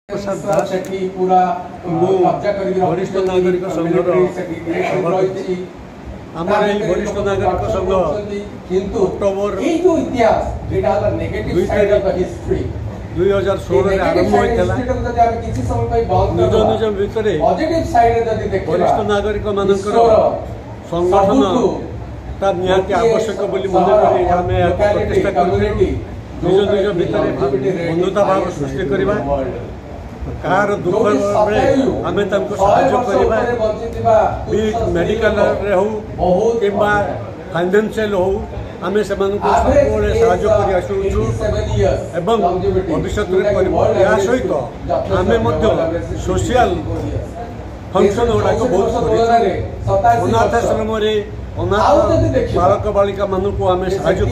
प्रसाद दास वरिष्ठ नागरिक संघर आमर वरिष्ठ नागरिक संघ अक्टोबर 2016 आरंभ होता निज निज भितर वरिष्ठ नागरिक मान संगठन निहाती आवश्यक मन प्रतिष्ठा कर निज निज भितर बंधुता भाव सृष्टि करवा कार दुख आम मेडिकल हो कि फाइनेंशियल हो आम से भविष्य सहित आम सोशल फंक्शन गुड़ाक बहुत अनाथाश्रम अनाथ बालक बालिका मानक आम साहू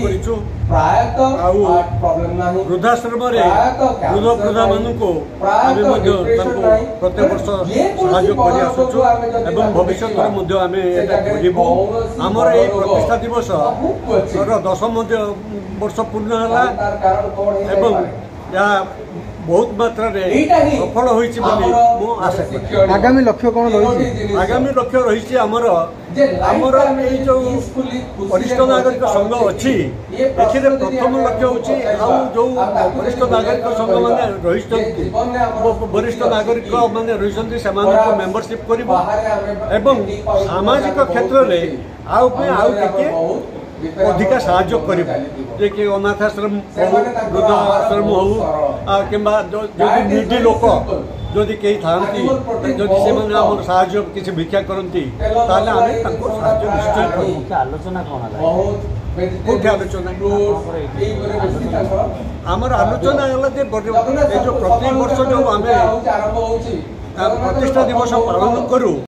वृद्धाश्रम वृद्ध वृद्धा मानक प्रत्येक वर्ष साहू भविष्य आमर ये प्रतिष्ठा दिवस 10 वर्ष पूर्ण है बहुत मात्रा सफल हो आशा करी। आगामी लक्ष्य कौन रही? आगामी लक्ष्य रही आमर जो वरिष्ठ नागरिक संघ अच्छी प्रथम लक्ष्य हूँ जो वरिष्ठ नागरिक संघ मैंने रही वरिष्ठ नागरिक मैंने रही मेंबरशिप कर सामाजिक क्षेत्र में आउ अधिका साहाय्य कर कि अनाथाश्रम हो वृद्धाश्रम हो कि निडी लोक जदि कई था जदि से साहाय्य किसी भिक्षा करती निश्चय आलोचना कौन आलोचना आमर आलोचना है जो प्रत्येक वर्ष जो आम प्रतिष्ठा दिवस पालन करूँ।